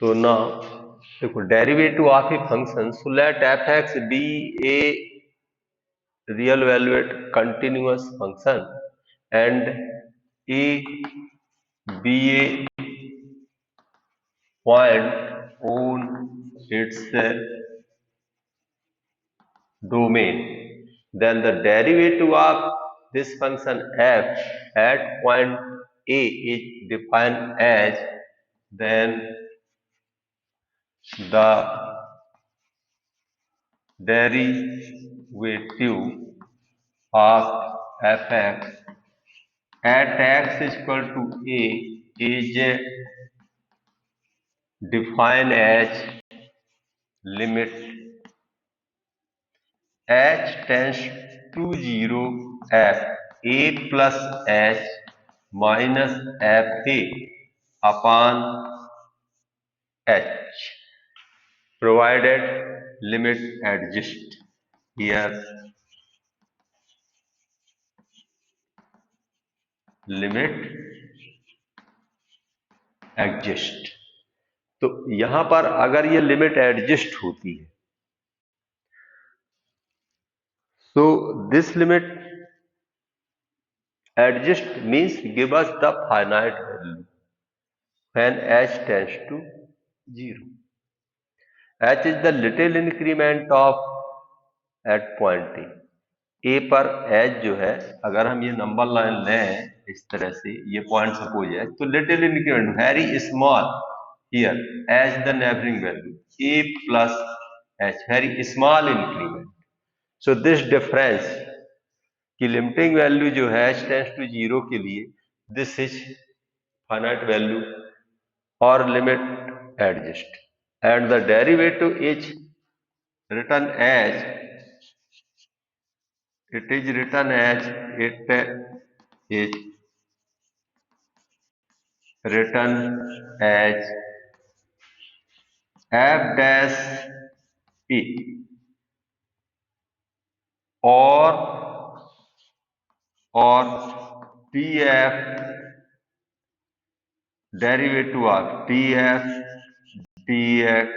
तो ना देखो, derivative of a function, so let F x be a real valued continuous function and a be a point on its domain, then the derivative of this function f at point a is defined as, then the derivative of fx at x is equal to a is defined as limit h tends to 0 f a plus h minus f a upon h, provided limit exist. Here limit exist. तो यहां पर अगर ये limit adjust होती है, so this limit adjust means give us the finite value when h tends to 0. h is the little increment of at point a. ए पर h जो है, अगर हम ये नंबर लाइन लें इस तरह से, ये पॉइंट सपोज है, तो little increment very small here as the neighbouring value a plus h, very small increment. So this difference की लिमिटिंग वैल्यू जो है h टेंड्स टू 0 के लिए, दिस इज फाइनाइट वैल्यू और limit adjust, and the derivative is written as, it is written as, it is written as f dash p or pf derivative of pf dx.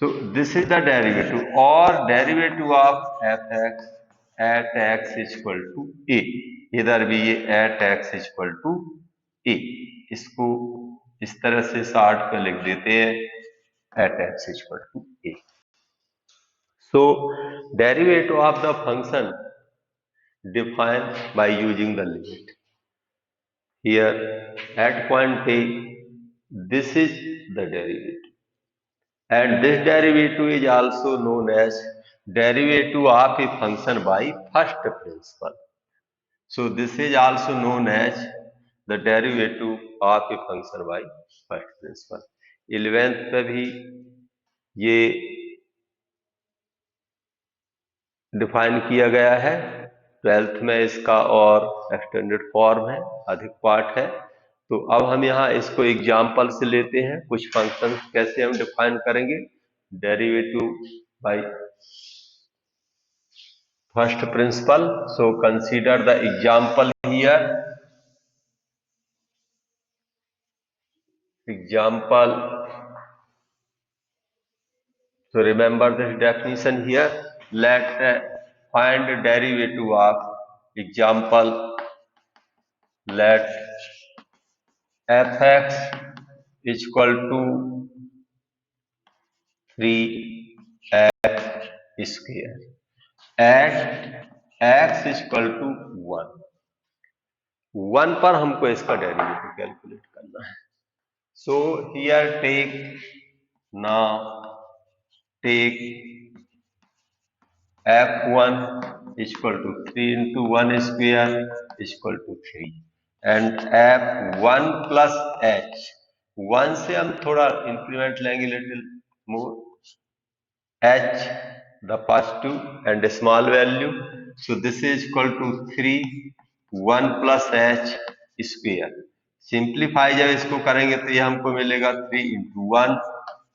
So this is the derivative or derivative of fx at x is equal to a. इधर भी ये at x is equal to a, इसको इस तरह से short पे लिख देते हैं at x is equal to a. So derivative of the function defined by using the limit. Here at point a, this is the derivative, and this derivative is also known as derivative of a function by first principle. So this is also known as the derivative of a function by first principle. 11th पे भी ये define किया गया है, 12th में इसका और extended form है, अधिक पार्ट है. तो अब हम यहाँ इसको एग्जाम्पल से लेते हैं, कुछ फंक्शन कैसे हम डिफाइन करेंगे. Derivative bye first principal. So consider the example here. Example, so remember this definition here. Let find derivative of example. Let fx is equal to 3x square at x is equal to 1. 1 पर हमको इसका derivative calculate करना है. So here take f1 is equal to 3 into 1 square is equal to 3, and f1 plus h, 1 से हम थोड़ा increment लेंगे, little more, h the positive and a small value, so this is equal to 3 1 plus h square. Simplify जब इसको करेंगे तो ये हमको मिलेगा 3 into 1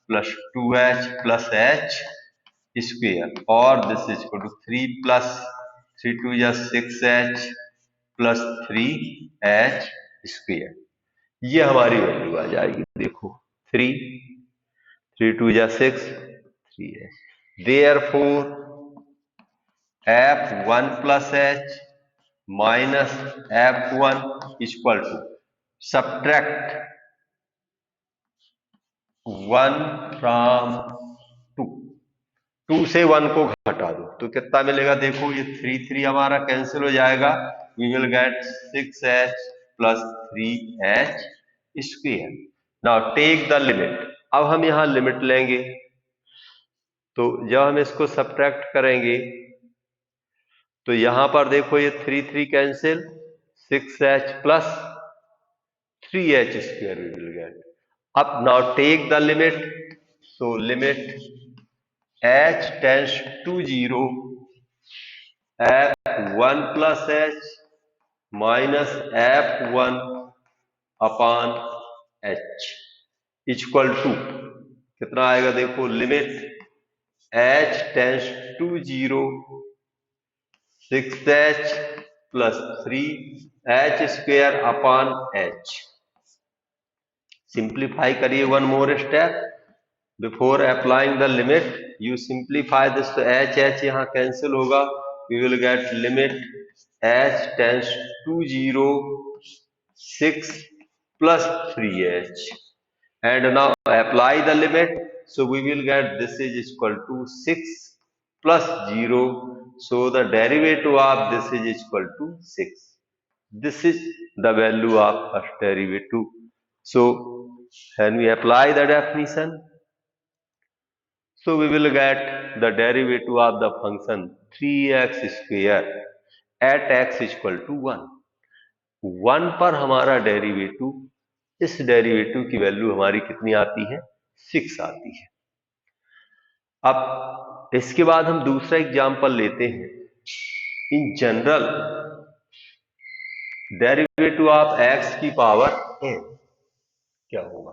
plus 2h plus h square, और this is equal to 3 plus 3 2 6h plus 3h square. ये हमारी वैल्यू आ जाएगी, देखो 3, 3 2 जा 6, 3h। Therefore f1 plus h minus f1 equal to, subtract 1 from 2, 2 से 1 को घटा दो तो कितना मिलेगा, देखो ये 3 3 हमारा कैंसिल हो जाएगा, we will get 6h plus 3h square. Now take the limit, अब हम यहां लिमिट लेंगे, तो जब हम इसको सब्ट्रैक्ट करेंगे तो यहां पर देखो ये 3 3 cancel, 6h plus 3h square we will get. अब now take the limit, so limit h tends to 0, f1 plus h minus f1 upon h equal to कितना आएगा, देखो limit h tends to 0, 6h plus 3h square upon h। Simplify करिए, one more step before applying the limit, you simplify this, तो h यहां cancel होगा, we will get limit h tends to 0, 6 plus 3h, and now apply the limit, so we will get this is equal to 6 plus 0, so the derivative of this is equal to 6. This is the value of first derivative. So when we apply the definition, so we will get the derivative of the function 3x square at x equal to 1. 1 पर हमारा derivative, इस derivative की value हमारी कितनी आती है, 6 आती है। अब इसके बाद हम दूसरा एग्जांपल लेते हैं, in general derivative of x की पावर n क्या होगा।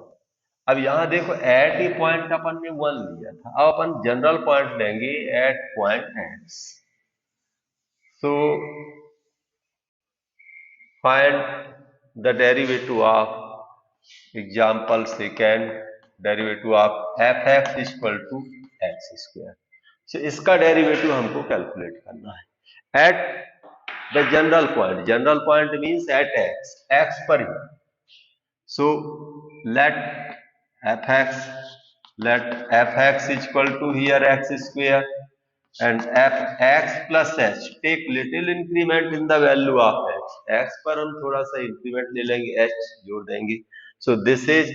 अब यहां देखो एट ए पॉइंट अपन ने 1 लिया था, अब अपन जनरल पॉइंट लेंगे at point x। So find the derivative of example second, derivative of f(x) equal to X square. So इसका डेरिवेटिव हमको कैलकुलेट करना है at the general point, general point means at x, x पर ही। So let f(x) equal to here x square and f(x) plus h, take little increment in the value of x पर हम थोड़ा सा increment ले लेंगे, h जोड़ देंगे। so this is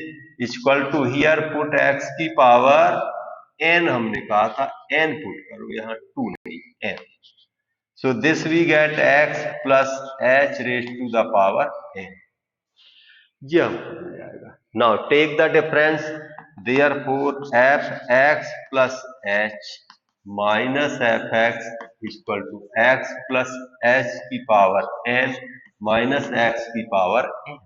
equal to, here put x की पावर n, हमने कहा था n पुट करो, यहाँ 2 नहीं n। so this we get x plus h raised to the power n, ये हमको मिल जाएगा। now take the difference, therefore f(x) plus h minus f(x) equal to x plus h की पावर n माइनस x की power n।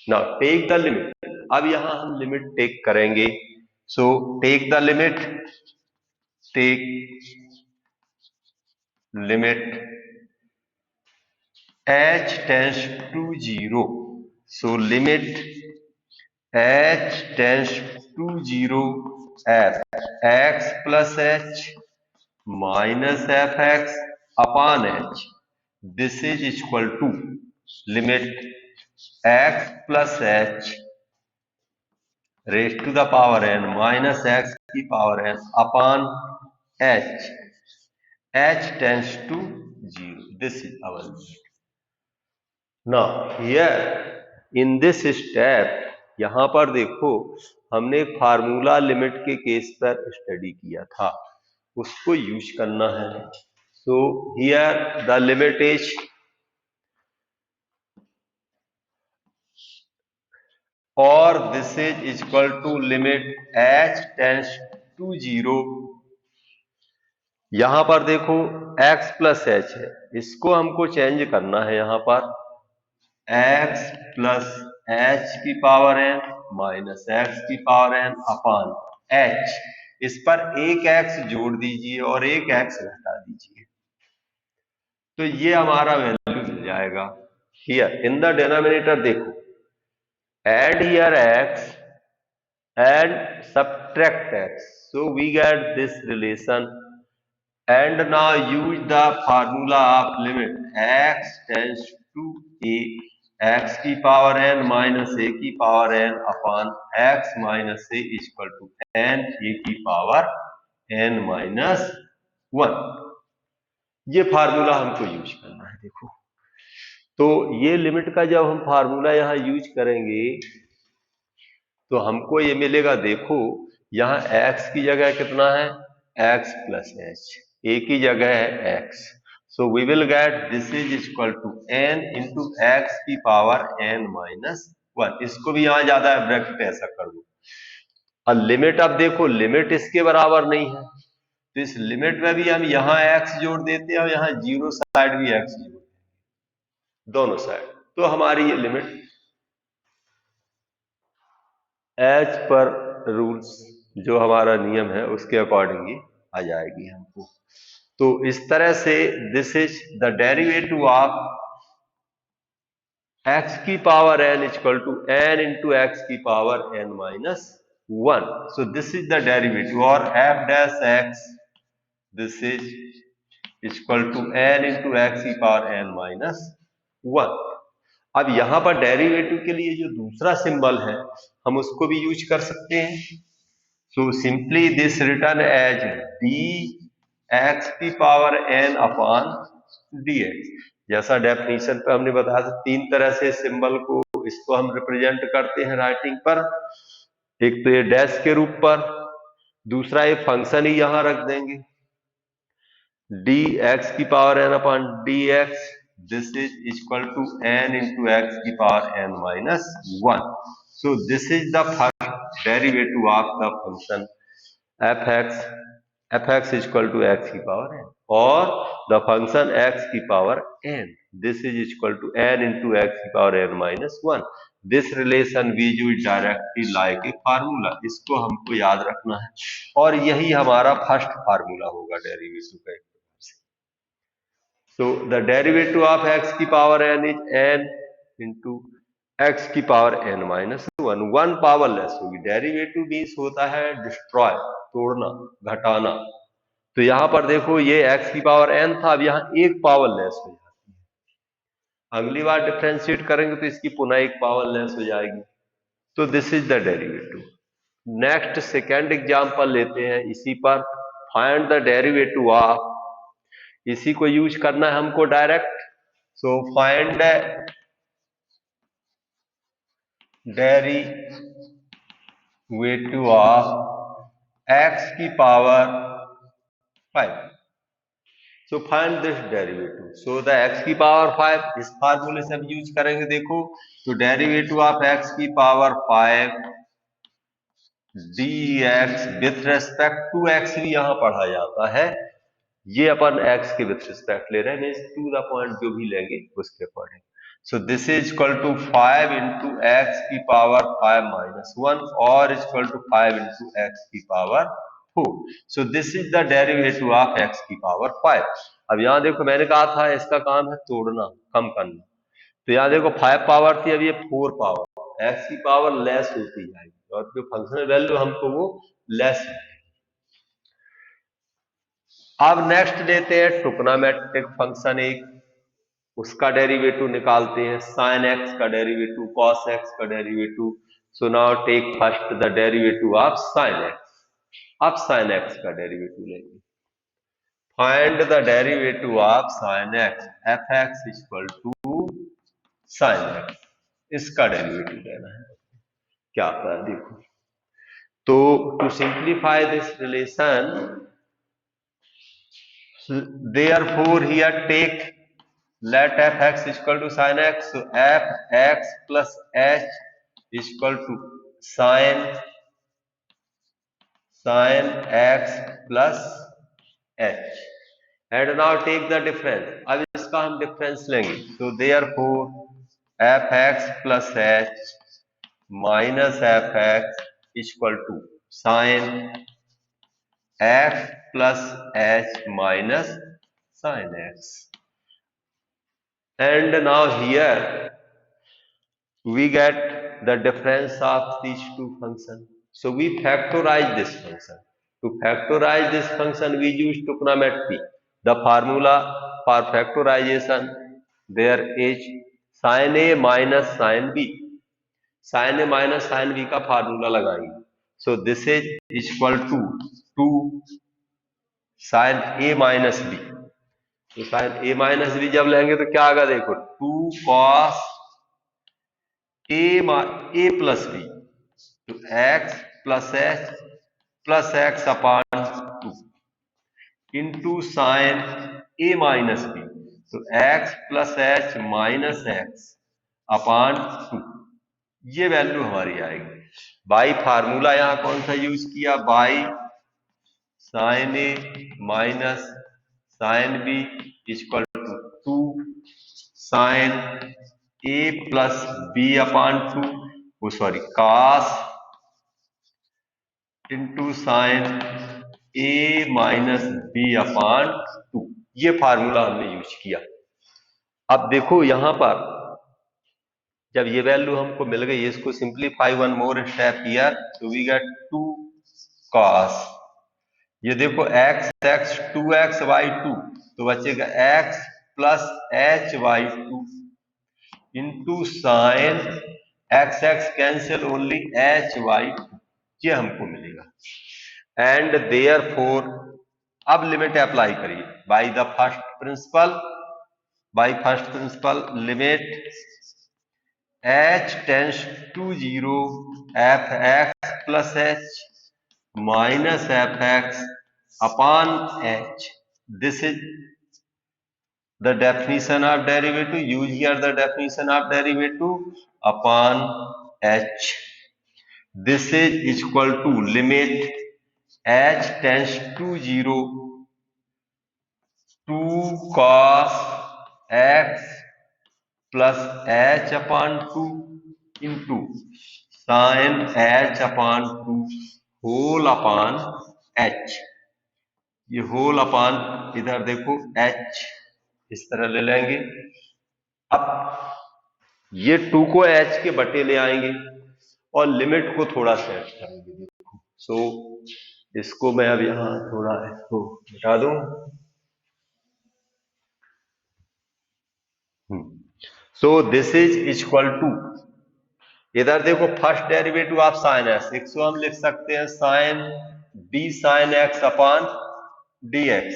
Now take the limit, अब यहां हम limit take करेंगे, so take the limit, take limit h tends to 0, so limit h tends to 0 f(x) plus h minus f(x) upon h, this is equal to limit x plus h raise to the power n minus x की power n upon h, h tends to 0, this is our limit. Now here in this step, यहां पर देखो हमने formula limit के case पर study किया था, उसको यूज करना है। So here the limit is, और this is equal to limit h tends to 0, यहां पर देखो x प्लस h है, इसको हमको चेंज करना है, यहां पर x प्लस h की पावर n माइनस x की पावर n अपॉन h, इस पर एक x जोड़ दीजिए और एक x घटा दीजिए, तो ये हमारा वैल्यू मिल जाएगा। हियर इन द डिनोमिनेटर देखो add here x and subtract x. So we get this relation, and now use the formula of limit x tends to a, x की power n minus a की power n upon x minus a is equal to n a की power n minus 1. ये formula हमको use करना है। देखो, तो ये लिमिट का जब हम फार्मूला यहाँ यूज करेंगे तो हमको ये मिलेगा। देखो, यहाँ x की जगह कितना है, x प्लस एच, a की जगह है x, so we will get this is equal to n into x की पावर n माइनस 1। इसको भी यहाँ ज्यादा ब्रैकेट ऐसा कर दो। और लिमिट, अब देखो लिमिट इसके बराबर नहीं है, तो इस लिमिट में भी हम यहाँ x जोड़ देते हैं और यहाँ जीरो साइड भी x जोड़, दोनों साइड, तो हमारी ये लिमिट एज पर रूल्स, जो हमारा नियम है उसके अकॉर्डिंग ही आ जाएगी हमको। तो इस तरह से this is the derivative of x की power n equal to n into x की power n minus 1। So this is the derivative, और f dash x this is equal to n into x की power n minus 1। अब यहां पर derivative के लिए जो दूसरा सिंबल है हम उसको भी यूज कर सकते हैं। So simply this written as d x की power n upon d x. जैसा डेफिनेशन पे हमने बताया था, तीन तरह से सिंबल को, इसको हम रिप्रेजेंट करते हैं राइटिंग पर। एक तो ये डैश के रूप पर, दूसरा ये फंक्शन ही यहां रख देंगे डी एक्स की power n upon d x, this is equal to n into x की power n minus 1. So this is the first derivative of the function fx is equal to x की power n, और the function x की power n, this is equal to n into x की power n minus 1. This relation we use directly like a formula, इसको हमको याद रखना है, और यही हमारा फर्स्ट फार्मूला होगा डेरिवेटिव का। So the derivative of x की power n is n into x की power n minus 1, one powerless होगी। डेरिवेटिव मीन्स होता है डिस्ट्रॉय, तोड़ना, घटाना। तो यहां पर देखो ये x की पावर n था, अब यहाँ एक पावरलेस हो जाती है। अगली बार डिफ्रेंशिएट करेंगे तो इसकी पुनः एक पावरलेस हो जाएगी। तो this is the derivative. Next second example लेते हैं इसी पर। फाइंड द डेरिवेटिव ऑफ, इसी को यूज करना है हमको direct. So find derivative of x की power 5। So find this derivative. So the x की पावर 5, इस फार्मूले से हम यूज करेंगे। देखो, तो डेरिवेटिव ऑफ x की power 5 dx with respect to x भी यहां पढ़ा जाता है, ये अपन x के विथ रिस्पेक्ट ले रहे हैं, टू द पॉइंट जो भी लेंगे उसके according. So this is equal to 5 into x की पावर 5 माइनस 1, और इक्वल टू 5 इंटू एक्स की power 4। So this is the derivative of x की पावर 5। अब यहाँ देखो, मैंने कहा था इसका काम है तोड़ना, कम करना। तो यहाँ देखो 5 पावर थी, अब ये 4 पावर, x की पावर लेस होती जाएगी, और जो फंक्शनल वैल्यू हमको वो लेस है। अब नेक्स्ट लेते हैं ट्रिग्नोमेट्रिक फंक्शन एक, उसका डेरिवेटिव निकालते हैं। साइन एक्स का डेरिवेटिव, कॉस एक्स का derivative. So now take first the derivative of sine x. अब साइन एक्स का डेरिवेटिव लेंगे। Find the derivative of sine x, f x equal to sine x, इसका derivative लेना है। क्या आता है देखो, तो to simplify this relation, therefore here take let fx equal to sin x, so fx plus h is equal to sin x plus h, and now take the difference। अब इसका हम डिफरेंस लेंगे, so therefore fx plus h minus fx is equal to sin x plus h minus sin x, and now here we get the difference of these two functions. So we factorize this function. To factorize this function, we use trigonometry. The formula for factorization there is sin A minus sin B. Sin A minus sin B का formula लगाएंगे. So this is equal to 2 sin A minus B. तो sin A minus B जब लेंगे तो क्या आएगा देखो 2 cos A plus B. तो x plus h plus x upon 2 into sin A minus B. तो x plus h minus x upon 2 ये वैल्यू हमारी आएगी. बाई फार्मूला यहां कौन सा यूज किया? By sin A minus sin B equal to 2 sin A plus B upon 2 cos into sin A minus B upon 2 ये formula हमने use किया. अब देखो यहां पर जब ये वैल्यू हमको मिल गई, इसको simplify one more step here, तो वी गेट 2 cos. ये देखो x 2x by 2 तो बचेगा x plus h by 2 into sine x cancel only h by 2 ये हमको मिलेगा. एंड देयरफॉर अब लिमिट अप्लाई करिए by first principle limit h tends to 0 fx plus h minus fx upon h. This is the definition of derivative. Use here the definition of derivative upon h. This is equal to limit h tends to 0 2 cos x plus h upon 2 into sin h upon 2 whole upon h. ये whole upon इधर देखो h इस तरह ले लेंगे. अब ये 2 को h के बटे ले आएंगे और लिमिट को थोड़ा सेट करेंगे. देखो सो इसको मैं अब यहां थोड़ा इसको मिटा दूं. So this is equal to इधर देखो first derivative of sine x, इसको हम लिख सकते हैं sine d sine x upon dx.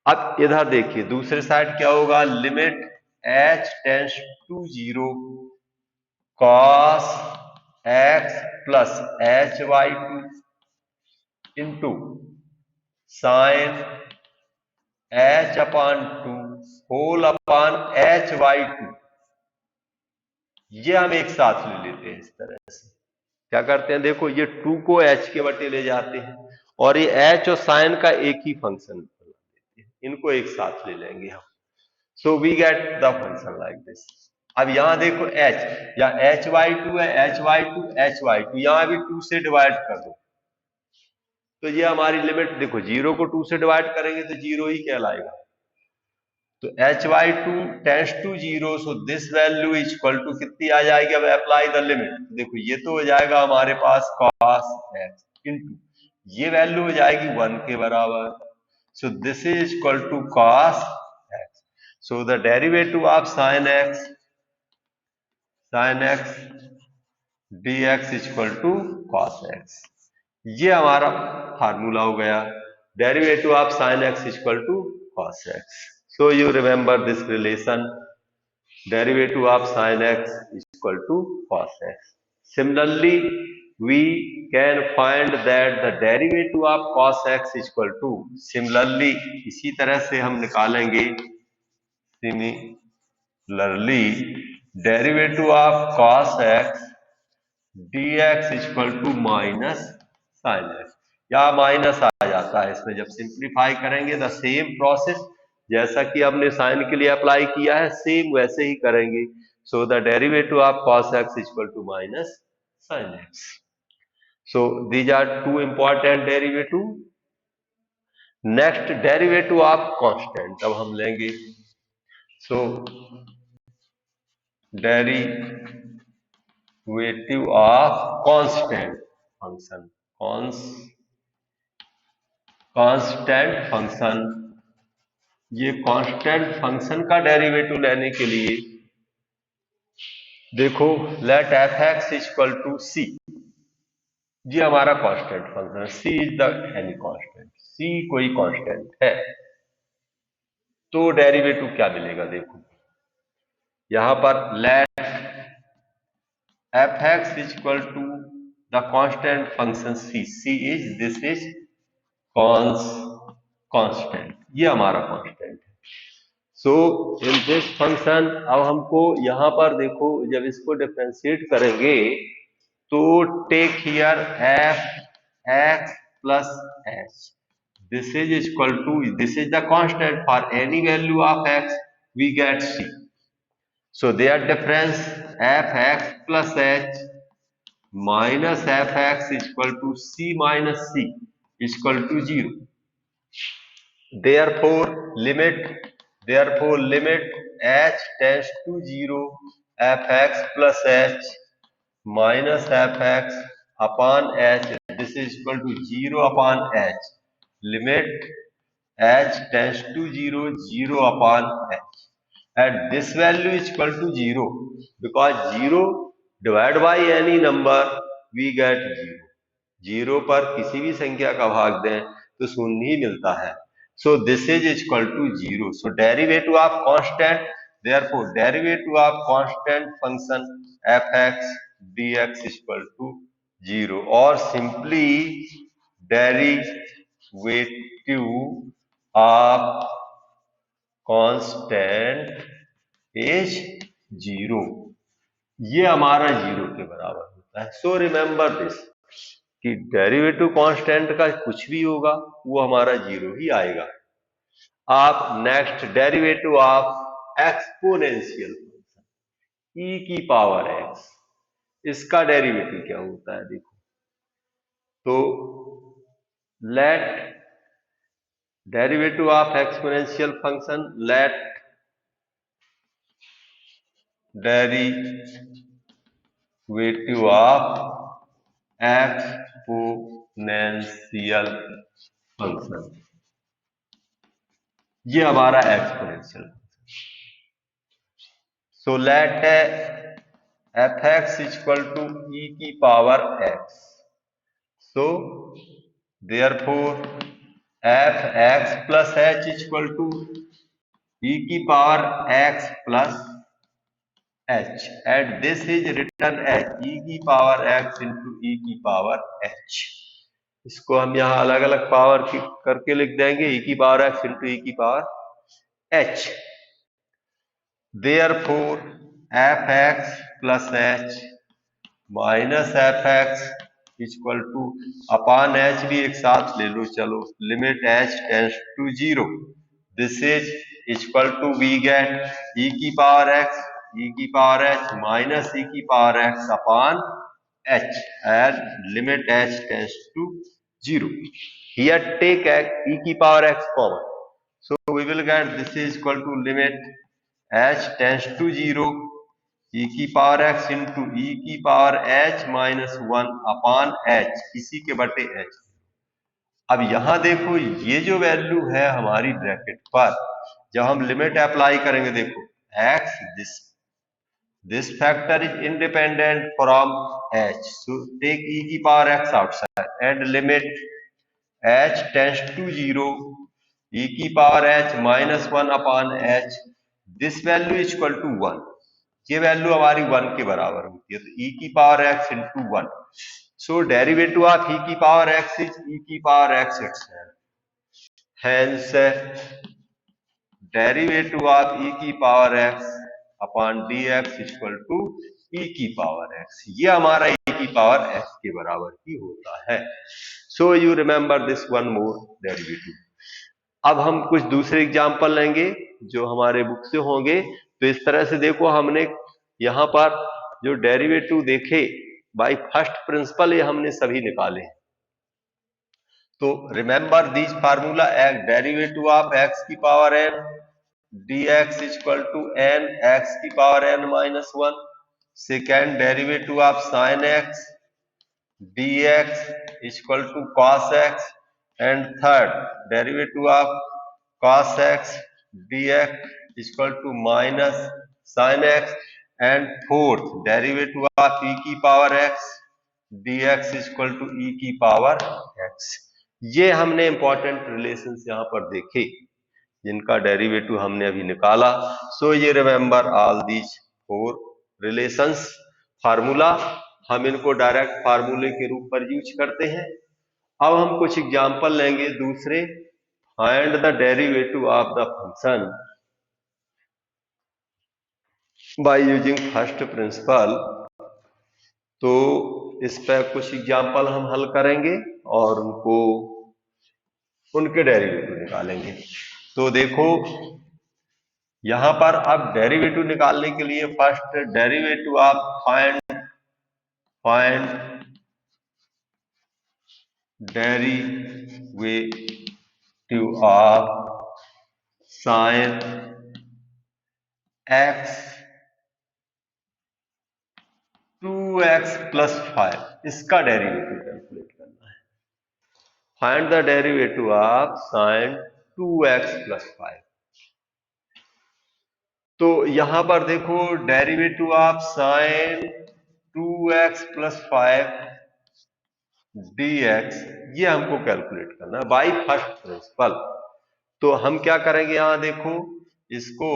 अब इधर देखिए दूसरे साइड क्या होगा, limit h tends to 0 cos x plus h by 2 into sine h upon 2 whole upon h by 2. ये हम एक साथ ले लेते हैं. इस तरह से क्या करते हैं देखो ये 2 को h के बटे ले जाते हैं और ये h और साइन का एक ही फंक्शन बना देते हैं. इनको एक साथ ले लेंगे हम. So we get the function like this. अब यहां देखो h या h by 2 है, h by 2 h by 2 यहां भी 2 से डिवाइड कर दो तो ये हमारी लिमिट देखो 0 को 2 से डिवाइड करेंगे तो 0 ही कहलाएगा. तो h by 2 tends to 0 so this value equal to कितनी आ जाएगी. अब अप्लाई द लिमिट. देखो ये तो हो जाएगा हमारे पास cos x इंटू ये वैल्यू हो जाएगी 1 के बराबर. So this is equal to cos x. So the derivative of sin x dx equal to cos x. ये हमारा फार्मूला हो गया. Derivative of sin x equal to cos x. So you remember this relation, derivative of sin x is equal to cos x. Similarly, we can find that the derivative of cos x is equal to, similarly इसी तरह से हम निकालेंगे, similarly derivative of cos x dx is equal to minus sin x. या minus आ जाता है इसमें जब सिंप्लीफाई करेंगे. द सेम प्रोसेस जैसा कि हमने साइन के लिए अप्लाई किया है सेम वैसे ही करेंगे. So the derivative of cos x equal to minus sin x. So these are two important derivative. Next derivative of constant अब हम लेंगे. So derivative derivative of constant function, constant function. ये constant function का derivative लेने के लिए देखो, let F x equal to C, ये हमारा कांस्टेंट फंक्शन है, C is the any constant, C कोई कांस्टेंट है, तो डेरिवेटिव क्या मिलेगा? देखो यहां पर let F x equal to the constant function c, c is this is constant, ये हमारा कांस्टेंट है। सो इन दिस फंक्शन, अब हमको यहां पर देखो, जब इसको डिफरेंशिएट करेंगे तो take here f x plus h, this is equal to, this is the constant for any value of x, we get c. So their difference fx plus h minus fx is equal to c minus c is equal to 0. Therefore limit h tends to 0, fx plus h minus fx upon h, this is equal to 0 upon h. Limit h tends to 0, 0 upon h. At this value is equal to 0, because 0 divided by any number we get 0. 0 पर किसी भी संख्या का भाग दें तो शून्य ही मिलता है. So this is equal to 0. So derivative of constant, therefore derivative of constant function fx dx is equal to 0, or simply derivative of constant is 0. ये हमारा 0 के बराबर होता है. सो रिमेंबर दिस कि डेरिवेटिव कांस्टेंट का कुछ भी होगा वो हमारा 0 ही आएगा. आप next derivative of exponential function e की पावर x, इसका डेरिवेटिव क्या होता है? देखो, तो let derivative of exponential function, let derivative of exponential function, ये हमारा exponential function. So let F x equal to e की power x. So therefore f x plus h equal to e की power x plus h, and this is written as e की power x into e की पावर h. इसको हम यहाँ अलग अलग पावर करके लिख देंगे, e की पावर x into e की पावर h. Therefore fx plus h minus fx equal to upon h भी एक साथ ले लो, चलो, limit h tends to 0, this is equal to we get e की पावर x, e की पावर h minus e की power x upon h, and limit h tends to 0. Here take e की power x common, so we will get this is equal to limit h tends to 0, e की power x into e की पावर h minus 1 upon h, इसी के बटे h. अब यहां देखो, ये जो वैल्यू है हमारी ब्रैकेट पर, जब हम लिमिट अप्लाई करेंगे, देखो x, this factor is independent from h, so take e की power x outside and limit h tends to 0, e की power h minus 1 upon h, this value is equal to 1. ये value हमारी 1 के बराबर होती है, तो e की power x into 1. So derivative of e की पावर x is e की power x itself. Hence derivative of e की power x upon dx equal to e की पावर x, ये हमारा e की पावर x के बराबर ही होता है. So you remember this one more derivative. अब हम कुछ दूसरे एग्जाम्पल लेंगे जो हमारे बुक से होंगे. तो इस तरह से देखो, हमने यहां पर जो डेरिवेटिव देखे बाय फर्स्ट प्रिंसिपल, ये हमने सभी निकाले. तो remember this formula, derivative of x की power n dx equal to n x की power n minus 1. Second derivative of sine x dx equal to cos x, and third derivative of cos x dx equal to minus sin x, and fourth derivative of e की power x dx equal to e की power x। ये हमने important relations यहाँ पर देखे जिनका derivative हमने अभी निकाला। सो ये remember all these four relations. Formula हम इनको डायरेक्ट फार्मूले के रूप पर यूज करते हैं। अब हम कुछ एग्जांपल लेंगे दूसरे। Find the derivative of the function by using first principle. तो इस पर कुछ एग्जांपल हम हल करेंगे और उनके डेरिवेटिव निकालेंगे। तो देखो यहां पर अब डेरिवेटिव निकालने के लिए first derivative of find derivative of sign x 2x plus 5, इसका डेरिवेटिव कैलकुलेट करना है। Find the derivative of sine 2x plus 5। तो यहां पर देखो derivative of sine 2x plus 5 dx ये हमको कैलकुलेट करना है बाई फर्स्ट प्रिंसिपल। तो हम क्या करेंगे, यहां देखो इसको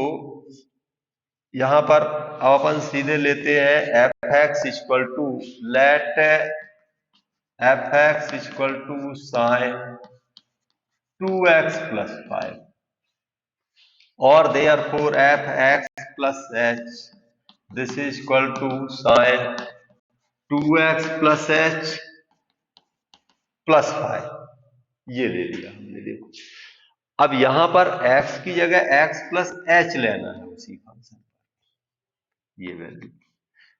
यहां पर अपन सीधे लेते हैं f x equal to let F x equal to sine 2x plus 5 और therefore f x plus h this is equal to sine 2x plus h plus 5। ये ले लिया हमने। देखो अब यहां पर x की जगह x प्लस एच लेना है उसी फंक्शन पर, ये value.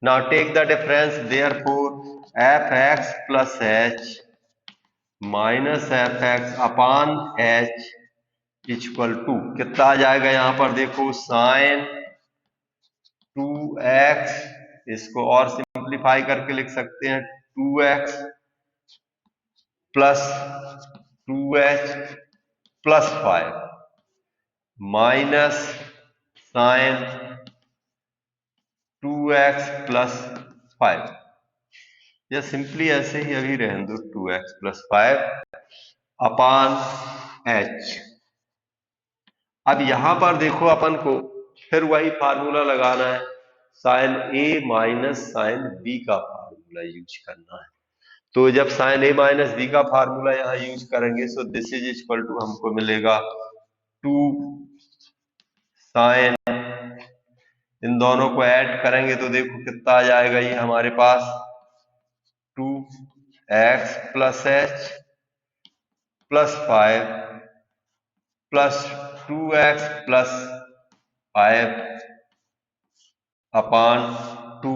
Now take the difference, therefore f x plus h minus f x upon h equal to कितना आ जाएगा, यहां पर देखो साइन 2x, इसको और सिंप्लीफाई करके लिख सकते हैं 2x plus 2h plus 5 minus sine 2x plus 5। या सिंपली ऐसे ही अभी रहने दो 2x प्लस 5 अपॉन h। अब यहां पर देखो अपन को फिर वही फार्मूला लगाना है, sine a minus sine b का फार्मूला यूज करना है। तो जब साइन a माइनस b का फार्मूला यहां यूज करेंगे so this is equal to हमको मिलेगा 2 साइन, इन दोनों को ऐड करेंगे तो देखो कितना आ जाएगा, ये हमारे पास 2x plus h plus 5 plus 2x plus 5 upon 2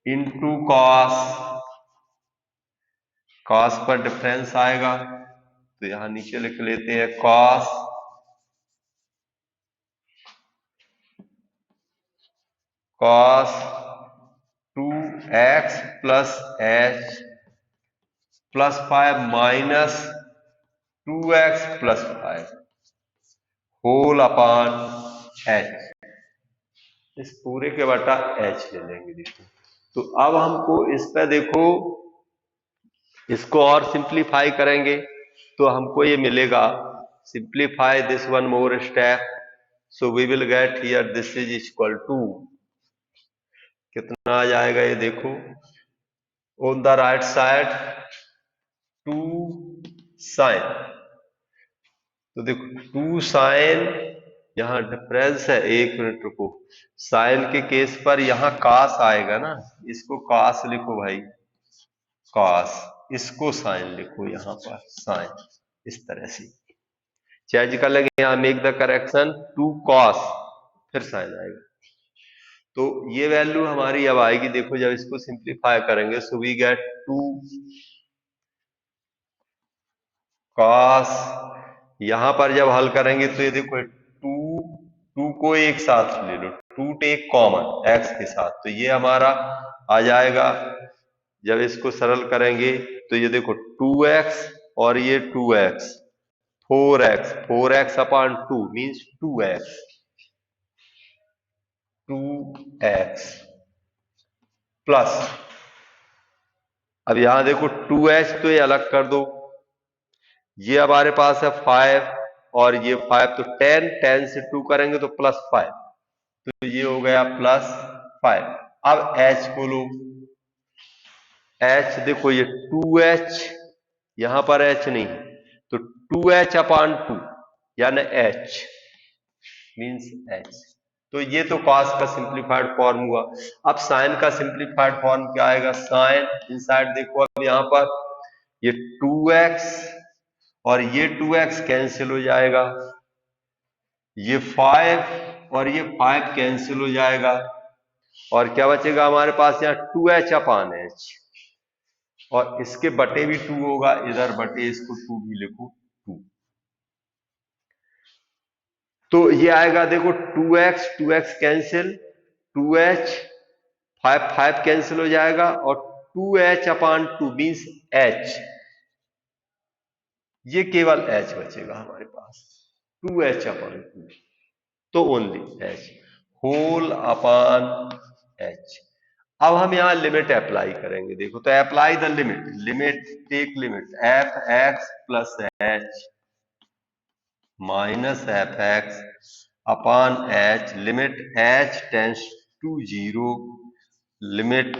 into cos पर डिफरेंस आएगा तो यहां नीचे लिख लेते हैं cos 2x plus h plus 5 minus 2x plus 5 whole upon h। इस पूरे के बटा h ले लेंगे। देखो तो अब हमको इस पे देखो इसको और सिंप्लीफाई करेंगे तो हमको ये मिलेगा, simplify this one more step, so we will get here this is equal to कितना आ जाएगा, ये देखो on the right side 2 sine. तो देखो 2 साइन, यहां डिफरेंस है, एक मिनट रुको, साइन के केस पर यहां कास आएगा ना, इसको कास लिखो भाई, कास, इसको साइन लिखो, यहां पर साइन, इस तरह से चेंज कर लेंगे। यहां मेक द करेक्शन 2 कॉस फिर साइन आएगा। तो ये वैल्यू हमारी अब आएगी, देखो जब इसको सिंप्लीफाई करेंगे सो वी गेट 2 कॉस, यहां पर जब हल करेंगे तो ये देखो 2 को एक साथ ले लो, रूट एक कॉमन एक्स के साथ, तो ये हमारा आ जाएगा। जब इसको सरल करेंगे तो ये देखो 2x और ये 2x, 4x, 4x upon 2 means 2x, 2x plus, अब यहां देखो 2h तो ये अलग कर दो, ये हमारे पास है 5 और ये 5, तो 10, 10 से 2 करेंगे तो +5, तो ये हो गया +5। अब h को लो, h देखो ये 2h, यहां पर h नहीं, तो 2h अपॉन 2 यानी h मीन्स h, तो ये तो cos का सिंप्लीफाइड फॉर्म हुआ। अब साइन का सिंप्लीफाइड फॉर्म क्या आएगा, साइन इनसाइड देखो, अब यहां पर ये 2x और ये 2x कैंसिल हो जाएगा, ये 5 और ये 5 कैंसिल हो जाएगा, और क्या बचेगा हमारे पास यहाँ 2h अपान h, और इसके बटे भी 2 होगा, इधर बटे इसको 2 भी लिखो 2, तो ये आएगा देखो 2x, 2x cancel, 2h, 5 5 cancel हो जाएगा, और 2h अपान 2 मीन्स h, ये केवल h बचेगा हमारे पास, 2h अपान 2, तो only h whole upon h। अब हम यहां लिमिट अप्लाई करेंगे, देखो तो apply the limit, limit take limit f x plus h minus f x upon h, limit h tends to zero, limit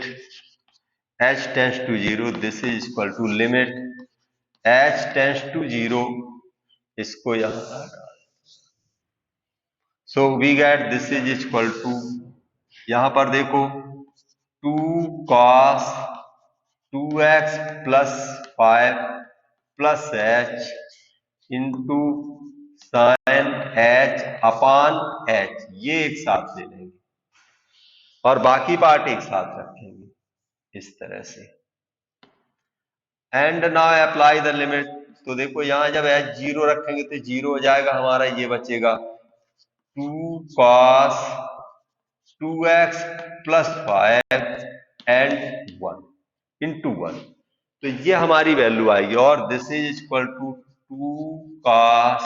h tends to zero, this is equal to limit h tends to zero, इसको यहां डाल, so we get this is equal to, यहां पर देखो 2 cos 2x plus 5 plus h into sine h अपान h, ये एक साथ ले लेंगे और बाकी पार्ट एक साथ रखेंगे इस तरह से, and now apply the limit, तो देखो यहां जब h 0 रखेंगे तो 0 हो जाएगा हमारा, ये बचेगा 2 cos 2x plus 5 and 1 into 1, तो ये हमारी वैल्यू आएगी, और this is equal to 2 cos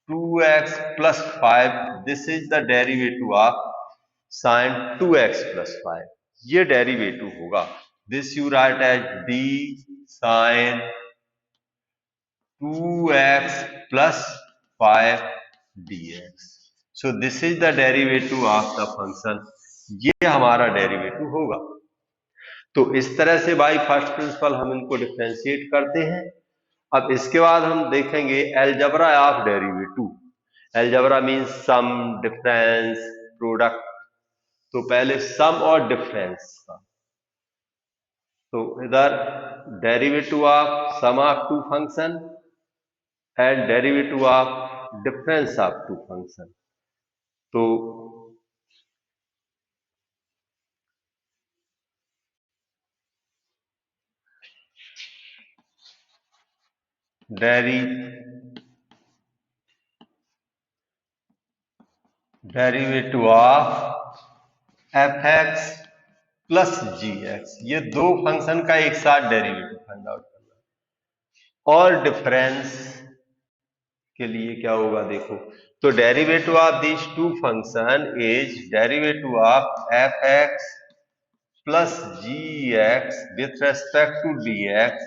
2x plus 5, this is the derivative of sine 2x plus 5, ये डेरिवेटिव होगा, this you write as d sine 2x plus 5 dx, so this is the derivative of the function, ये हमारा derivative होगा। तो इस तरह से by first principal हम इनको डिफरेंशिएट करते हैं। अब इसके बाद हम देखेंगे algebra of derivative, algebra means sum, difference, product, तो पहले सम और डिफरेंस का, तो इधर derivative of sum of two function and derivative of difference of two function, तो derivative of f x plus g x, ये दो फंक्शन का एक साथ डेरिवेटिव फाइंड आउट करना, और डिफरेंस के लिए क्या होगा देखो, तो derivative of this two function is derivative of f x plus g x with respect to d x,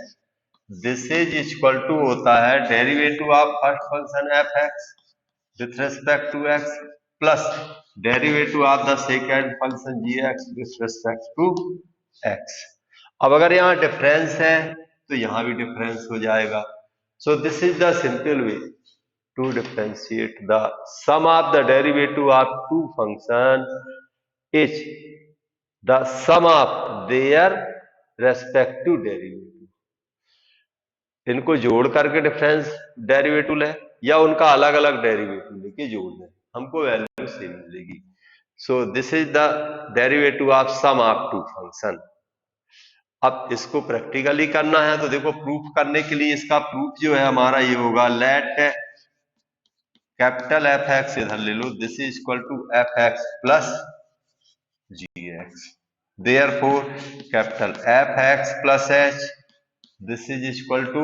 this is equal to होता है derivative of first function f x with respect to x plus derivative of the second function g x with respect to x. अब अगर यहाँ difference है तो यहाँ भी difference हो जाएगा, सो this is the simple way to differentiate the sum of the derivative of two function is the sum of their respective derivative, इनको जोड़ करके डिफरेंस डेरिवेटिव ले या उनका अलग अलग डेरिवेटिव लेके जोड़ दें, हमको वैल्यू सेम मिलेगी, so this is the derivative of sum of two function. अब इसको प्रैक्टिकली करना है, तो देखो प्रूफ करने के लिए इसका प्रूफ जो है हमारा ये होगा, लेट कैपिटल एफ एक्स इधर ले लो, this is equal to f x plus g x, therefore capital f x plus h, this is equal to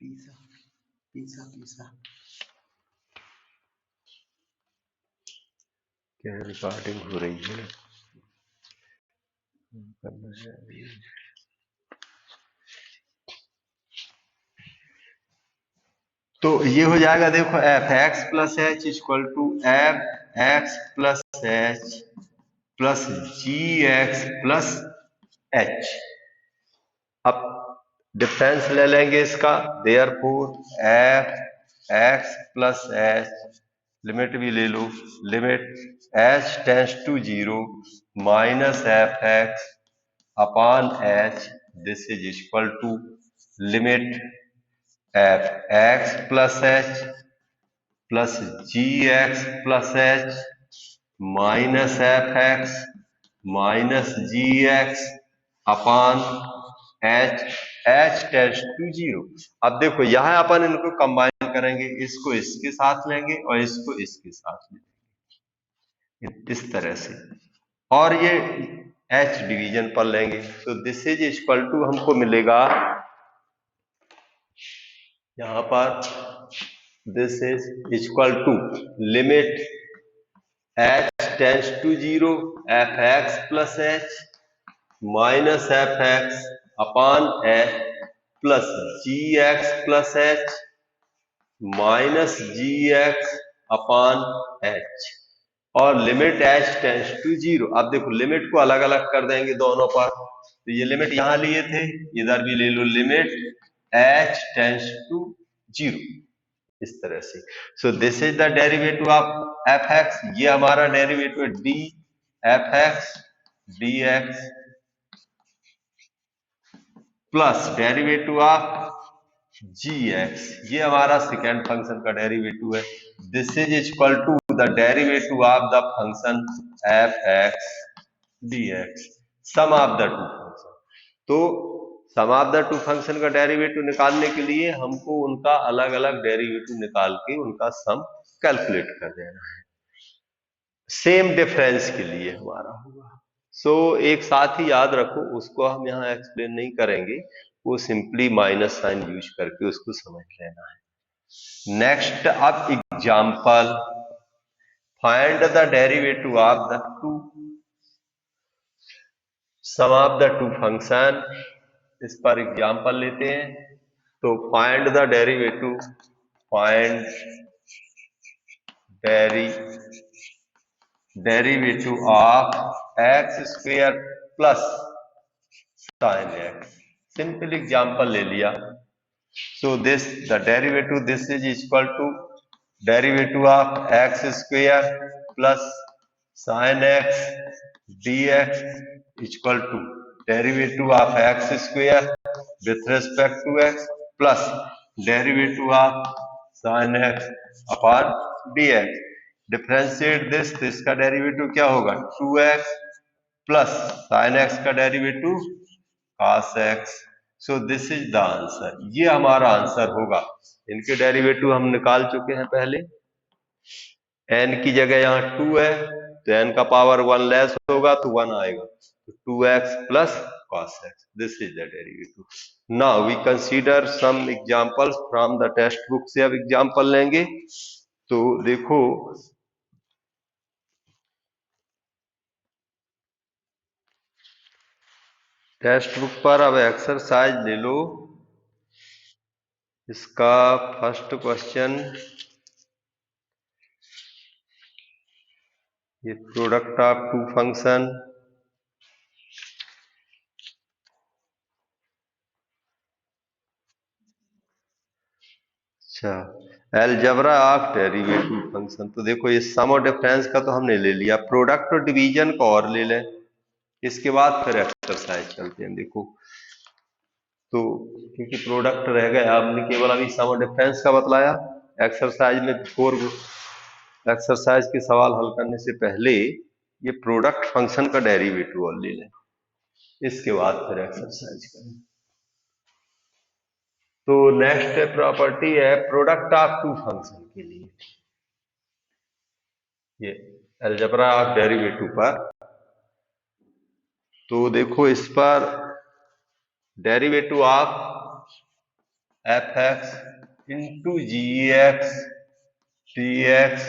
pizza pizza pizza. क्या रिकॉर्डिंग हो रही है? तो ये हो जाएगा, देखो f x plus h equal to f x plus h plus g x plus h. अब डिफरेंस ले लेंगे इसका, therefore f x plus h, limit भी ले लो, limit h tends to 0 minus f x upon h, this is equal to limit f x plus h plus g x plus h minus f x minus g x upon h, h tends to 0। अब देखो यहां अपन इनको combine करेंगे, इसको इसके साथ लेंगे और इसको इसके साथ लेंगे इस तरह से, और ये एच डिवीजन पर लेंगे, तो दिस इज इक्वल टू हमको मिलेगा यहां पर, this is equal to limit h tends to 0 f x plus h minus f x upon h plus g x plus h minus g x upon h, और limit h tends to 0। अब देखो limit को अलग अलग कर देंगे दोनों पर, तो ये लिमिट यहां लिए थे, इधर भी ले लो, लिमिट एच टेंस टू 0 इस तरह से। So this is the derivative of f x, ये हमारा डेरिवेटिव है d f x d x plus derivative of g x, ये हमारा सेकेंड फंक्शन का डेरिवेटिव है, this is equal to the derivative of the function f x d x, sum of the two function. तो sum of the two function का derivative निकालने के लिए हमको उनका अलग अलग डेरिवेटिव निकाल के उनका सम कैलकुलेट कर देना है, सेम डिफरेंस के लिए हमारा होगा। सो एक साथ ही याद रखो, उसको हम यहाँ एक्सप्लेन नहीं करेंगे, वो सिंपली माइनस साइन यूज करके उसको समझ लेना है। नेक्स्ट अब example, find the derivative of the two sum of the two function, इस पर एग्जाम्पल लेते हैं। तो find the derivative, find derivative of x square plus sine x, simple example ले लिया। So this the derivative, this is equal to derivative of x square plus sine x d x equal to derivative of x square with respect to x plus derivative of sine x upon d x. Differentiate this, तो इसका derivative क्या होगा, 2x plus sine x का derivative cos x। So this is the answer, ये हमारा answer होगा। इनके derivative हम निकाल चुके हैं पहले, n की जगह यहाँ 2 है तो n का पावर 1 लेस होगा तो 1 आएगा, तो 2x plus cos x, this is the derivative. Now we consider some examples from the textbook से अब एग्जांपल लेंगे। तो देखो टेक्स्ट बुक पर अब एक्सरसाइज ले लो, इसका फर्स्ट क्वेश्चन, ये प्रोडक्ट ऑफ टू फंक्शन, अच्छा अलजेब्रा ऑफ डेरिवेटिव फंक्शन। तो देखो ये सम और डिफरेंस का तो हमने ले लिया, प्रोडक्ट और डिवीजन का और ले लें, इसके बाद फिर एक्सरसाइज चलते हैं। देखो तो क्योंकि प्रोडक्ट रह गया, हमने केवल अभी सम और डिफरेंस का बतलाया, एक्सरसाइज में 4 एक्सरसाइज के सवाल हल करने से पहले ये प्रोडक्ट फंक्शन का डेरिवेटिव और ले लें, इसके बाद फिर एक्सरसाइज करें। तो नेक्स्ट प्रॉपर्टी है प्रोडक्ट ऑफ टू फंक्शन के लिए, ये अलजेब्रा ऑफ डेरिवेटिव पर। तो देखो इस पर derivative of f x into g x d x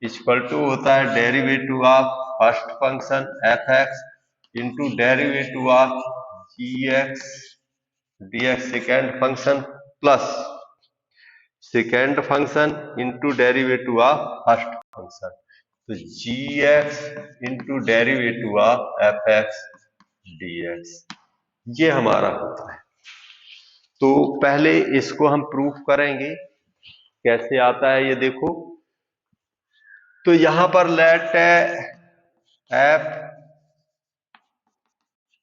equal to होता है derivative of first function f x into derivative of g x d x second function plus second function into derivative of first function. तो g x into derivative of f x d x ये हमारा होता है। तो पहले इसको हम proof करेंगे, कैसे आता है ये देखो। तो यहां पर let F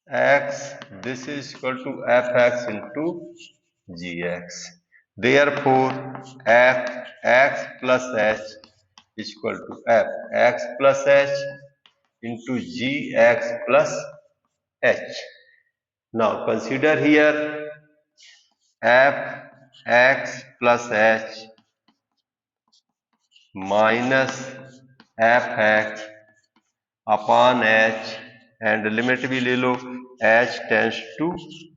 x this is equal to f x into g x, therefore f x plus h is equal to f x plus h into g x plus h. Now consider here f x plus h minus f x upon h and limit भी ले लो h tends to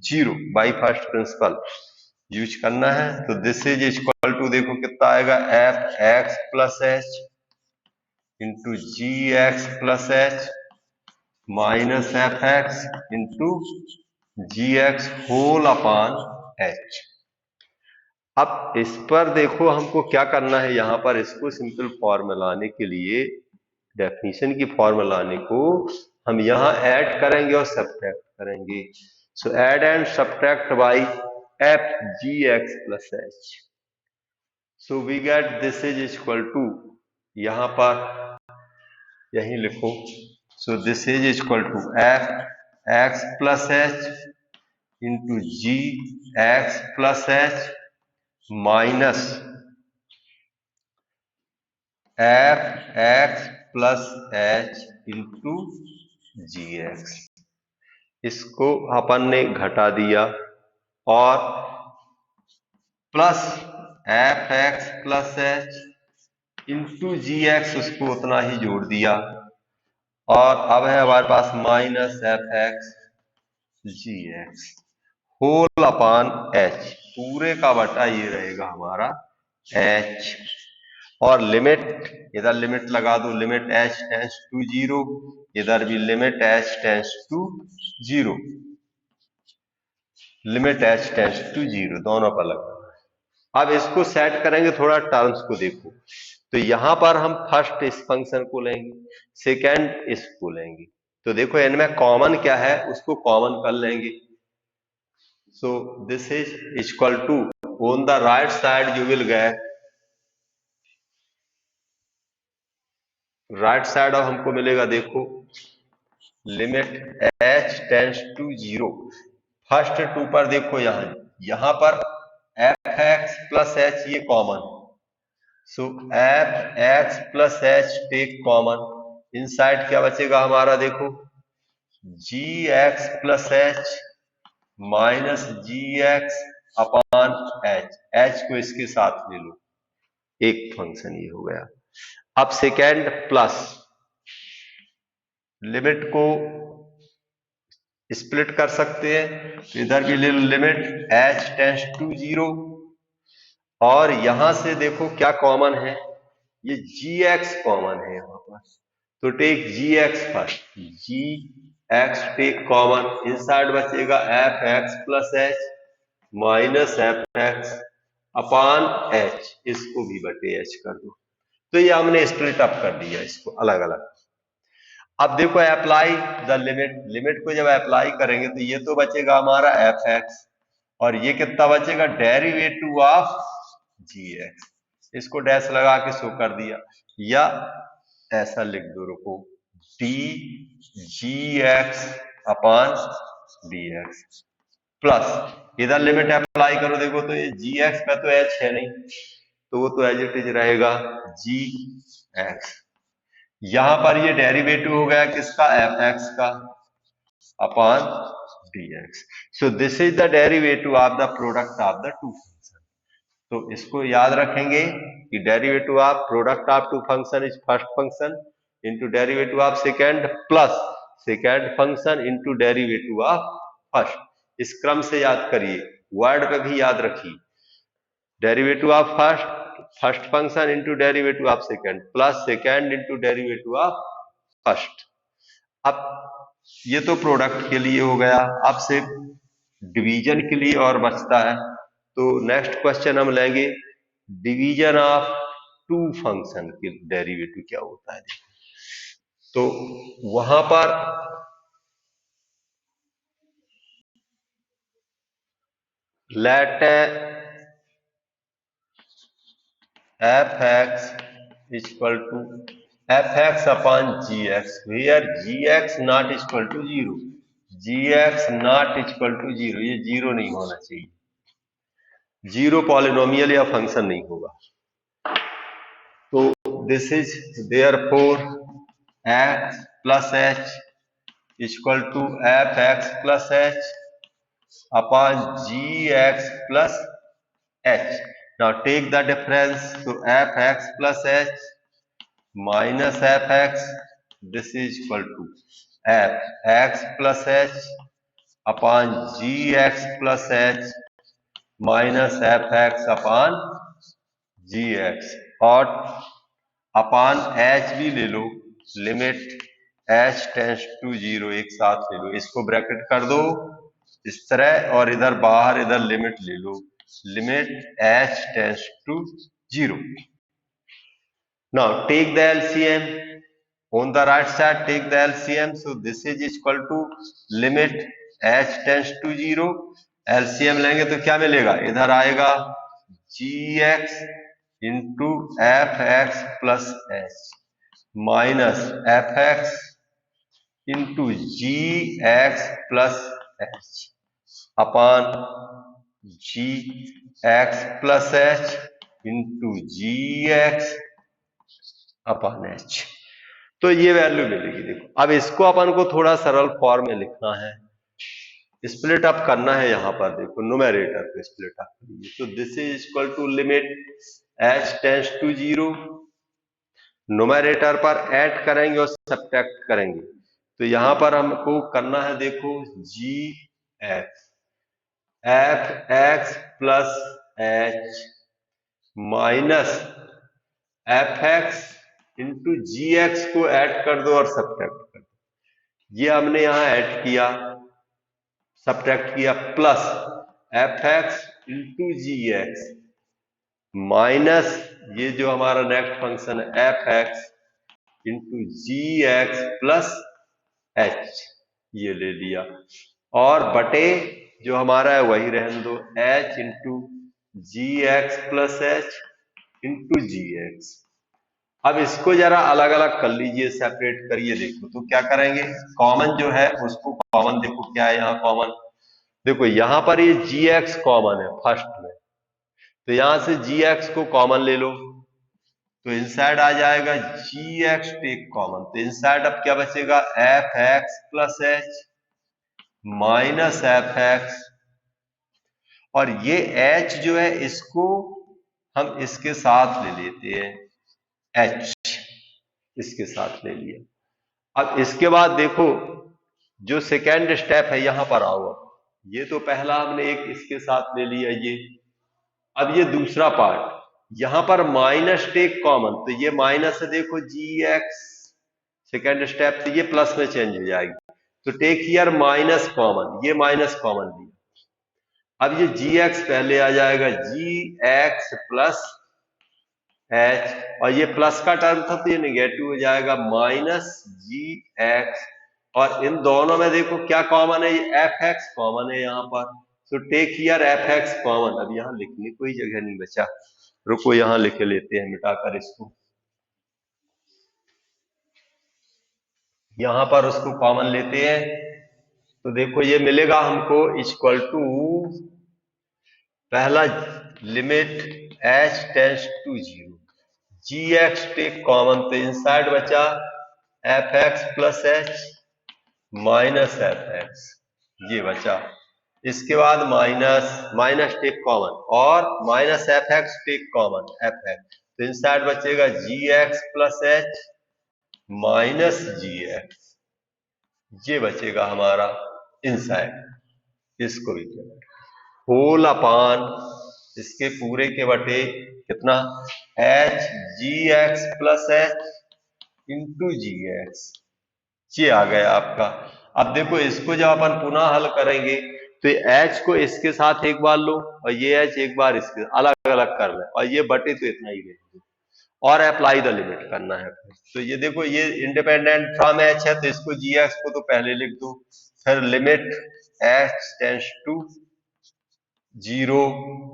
0 by first principle use करना है। तो this is equal to देखो कितना आएगा f x plus h into g x plus h minus f x into g x whole upon h. अब इस पर देखो हमको क्या करना है, यहां पर इसको सिंपल फॉर्म में लाने के लिए, डेफिनेशन की फॉर्म में लाने को हम यहां ऐड करेंगे और सब्ट्रैक्ट करेंगे। So add and subtract by f g x plus h. So we get this is equal to, यहां पर यही लिखो, so this is equal to f x plus h into g x plus h minus f x plus h into g x. इसको अपन ने घटा दिया और plus f x plus h into g x उसको उतना ही जोड़ दिया और अब है हमारे पास माइनस एफ एक्स जी एक्स होल अपॉन एच, पूरे का बटा ये रहेगा हमारा एच। और लिमिट इधर लिमिट लगा दो, लिमिट एच टेंस टू 0, इधर भी limit h tends to 0, limit h tends to 0 दोनों पर लगाना है। अब इसको सेट करेंगे, थोड़ा टर्म्स को देखो। तो यहां पर हम फर्स्ट इस फंक्शन को लेंगे, सेकेंड इसको लेंगे। तो देखो इनमें कॉमन क्या है उसको कॉमन कर लेंगे। So this is equal to on the right side you will get, right side और हमको मिलेगा देखो limit h tends to 0, first two पर देखो यहां पर एफ एक्स प्लस एच ये common, so f x plus h take common, inside क्या बचेगा हमारा देखो g x plus h minus g x upon h, h को इसके साथ ले लो, एक फंक्शन ये हो गया। अब सेकेंड प्लस लिमिट को स्प्लिट कर सकते हैं, तो इधर भी ले लो लिमिट एच टेंस टू 0 और यहां से देखो क्या कॉमन है, ये जी एक्स कॉमन है यहां पर, तो टेक जी एक्स फर्स्ट, जी एक्स टेक कॉमन, इनसाइड बचेगा F x plus h minus f x upon H, इसको भी बटे एच कर दो। तो ये हमने स्प्लिट अप कर दिया इसको अलग अलग। अब देखो अप्लाई द लिमिट, लिमिट को जब अप्लाई करेंगे तो ये तो बचेगा हमारा एफ एक्स और ये कितना बचेगा डेरिवेटिव ऑफ जी एक्स, इसको डैश लगा के शो कर दिया, या ऐसा लिख दो रुको D G x upon d x plus इधर लिमिट अप्लाई करो, देखो तो ये जी एक्स का तो एच है नहीं तो वो तो एज इट इज रहेगा जी एक्स, यहां पर ये डेरिवेटिव हो गया किसका एफ एक्स का upon dx. So this is the derivative of the product of the two function. तो इसको याद रखेंगे कि derivative of product of two function is first function into derivative of second plus second function into derivative of first. इस क्रम से याद करिए, वर्ड पे भी याद रखिए. Derivative of first function into derivative of second plus second into derivative of first. अब ये तो प्रोडक्ट के लिए हो गया. अब सिर्फ डिवीजन के लिए और बचता है. तो नेक्स्ट क्वेश्चन हम लेंगे डिवीजन ऑफ टू फंक्शन के डेरिवेटिव क्या होता है. तो वहां पर let F x equal to f x upon g x where g x not equal to 0. G x not equal to 0, ये 0 नहीं होना चाहिए. 0 पॉलिनोमियल या फंक्शन नहीं होगा. तो this is therefore x plus h equal to f x plus h upon g x plus h. Now take the difference. तो f x plus h minus f x, this is equal to f x plus h upon g x plus h minus f x upon g x. और upon h भी ले लो, limit h tends to 0 एक साथ ले लो. इसको bracket कर दो इस तरह और इधर बाहर इधर लिमिट ले लो, limit h tends to 0. Now take the LCM on the right side. Take the LCM. So this is equal to limit h tends to 0. LCM लेंगे तो क्या मिलेगा, इधर आएगा gx into f x plus h minus f x into g x plus h upon g x plus h into g x upon h. तो ये value मिलेगी. देखो अब इसको अपन को थोड़ा सरल फॉर्म में लिखना है, स्प्लिट अप करना है. यहां पर देखो न्यूमेरेटर को स्प्लिट अप करिए. तो this is equal to limit h tends to 0. Numerator पर ऐड करेंगे और सब्ट्रैक्ट करेंगे. तो यहां पर हमको करना है, देखो g x f x plus h minus f x into g x को ऐड कर दो और सब्ट्रैक्ट कर दो. ये हमने यहां ऐड किया, सब्ट्रैक्ट किया, plus f x into g x minus ये जो हमारा नेक्स्ट फंक्शन है F x into g x plus h, ये ले लिया. और बटे जो हमारा है वही रहने दो, H into g x plus h into g x. अब इसको जरा अलग अलग कर लीजिए, सेपरेट करिए. देखो तो क्या करेंगे, कॉमन जो है उसको कॉमन, देखो क्या है यहाँ कॉमन. देखो यहां पर ये जी एक्स कॉमन है फर्स्ट में, तो यहां से जी एक्स को कॉमन ले लो. तो इनसाइड आ जाएगा जी एक्स टेक कॉमन. तो इनसाइड अब क्या बचेगा, F x plus h minus f x. और ये एच जो है इसको हम इसके साथ ले लेते हैं, एच इसके साथ ले लिया. अब इसके बाद देखो जो सेकेंड स्टेप है यहां पर आओ. ये तो पहला हमने एक इसके साथ ले लिया ये. अब ये दूसरा पार्ट, यहां पर माइनस टेक कॉमन. तो ये माइनस है, देखो जी एक्स सेकेंड स्टेप, तो ये प्लस में चेंज हो जाएगी. तो टेक हियर माइनस कॉमन, ये माइनस कॉमन लिया. अब ये जी एक्स पहले आ जाएगा, जी एक्स प्लस एच, और ये प्लस का टर्म था तो ये नेगेटिव हो जाएगा, माइनस जी एक्स. और इन दोनों में देखो क्या कॉमन है, ये एफ एक्स कॉमन है यहाँ पर. तो take here f x common. अब यहाँ लिखने कोई जगह नहीं बचा, रुको यहाँ लिख लेते हैं मिटाकर इसको. यहां पर उसको कॉमन लेते हैं. तो देखो ये मिलेगा हमको इक्वल टू पहला limit h tends to 0, g x take common. तो इनसाइड बचा f x plus h minus f x ये बचा। इसके बाद माइनस टेक कॉमन और minus f x take common f x, तो इनसाइड बचेगा g x plus h minus g x, ये बचेगा हमारा इनसाइड। इसको भी होल अपान इसके पूरे के बटे कितना h g x plus h into g x, ये आ गया आपका। अब देखो इसको जब अपन पुनः हल करेंगे तो एच को इसके साथ एक बार लो और ये एच एक बार इसके अलग अलग कर ले और ये बटे तो इतना ही रहेंगे और अप्लाई द लिमिट करना है। तो ये देखो ये इंडिपेंडेंट फ्रॉम एच है तो इसको जी एक्स को तो पहले लिख दो, फिर limit h tends to zero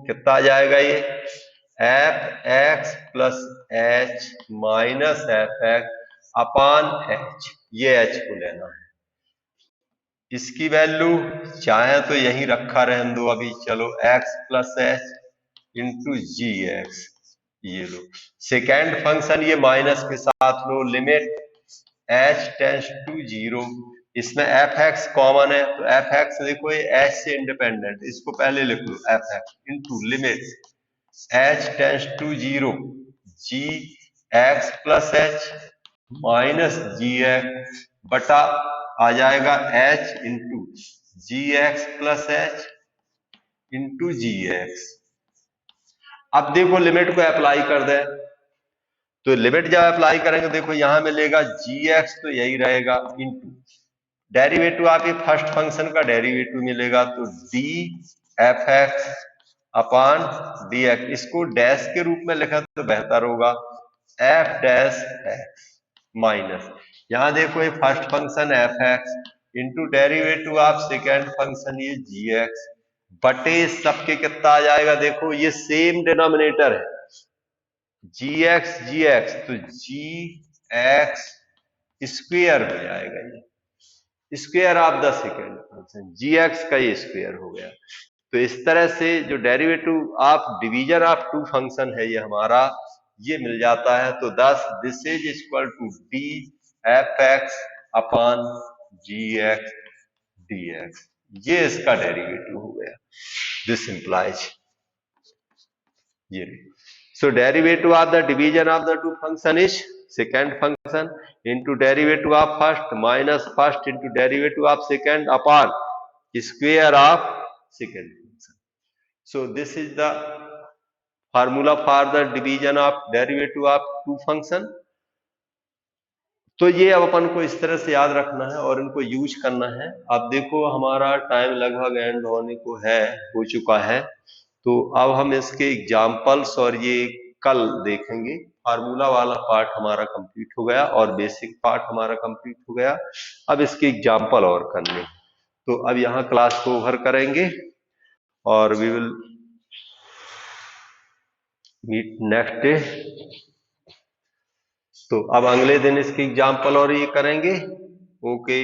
कितना आ जाएगा ये f x plus h minus f x upon h, ये एच को लेना है। इसकी वैल्यू चाहे तो यही रखा रहने दो अभी, चलो x plus h into g x, ये लो। सेकेंड फंक्शन ये माइनस के साथ लो, limit h tends to zero, इसमें एफ एक्स कॉमन है तो एफ एक्स देखो ये एच से इंडिपेंडेंट, इसको पहले लिख लो f x into limit h tends to zero g x plus h minus g x बटा आ जाएगा h into g x plus h into g x. अब देखो लिमिट को अप्लाई कर दे, तो लिमिट जब अप्लाई करेंगे देखो यहां मिलेगा जी एक्स तो यही रहेगा इंटू डेरिवेटिव आप ये फर्स्ट फंक्शन का डेरिवेटिव मिलेगा तो डी एफ एक्स अपान डी एक्स, इसको डैश के रूप में लिखा तो बेहतर होगा एफ डैश एक्स माइनस, यहां देखो ये first function f x into derivative of second function ये जी एक्स बटे सबके कितना आ जाएगा, देखो ये सेम डिनोमिनेटर है जी एक्स तो जी एक्स स्क्वेयर हो जाएगा, ये square of the second function g x का ये स्क्वेयर हो गया। तो इस तरह से जो derivative of division of two function है ये हमारा ये मिल जाता है। तो thus this is equal to d f x upon g x d x, ये इसका डेरिवेटिव हो गया। दिस इंप्लाइज ये, so derivative of the division of the two function is second function into derivative of first minus first into derivative of second upon square of second function. So this is the formula for the division of derivative of two function. तो ये अब अपन को इस तरह से याद रखना है और इनको यूज करना है। अब देखो हमारा टाइम लगभग एंड होने को है, हो चुका है, तो अब हम इसके एग्जाम्पल्स और ये कल देखेंगे। फार्मूला वाला पार्ट हमारा कंप्लीट हो गया और बेसिक पार्ट हमारा कंप्लीट हो गया, अब इसके एग्जाम्पल और करने। तो अब यहाँ क्लास को ओवर करेंगे और we will meet next day. तो अब अगले दिन इसके एग्जाम्पल और ये करेंगे। ओके।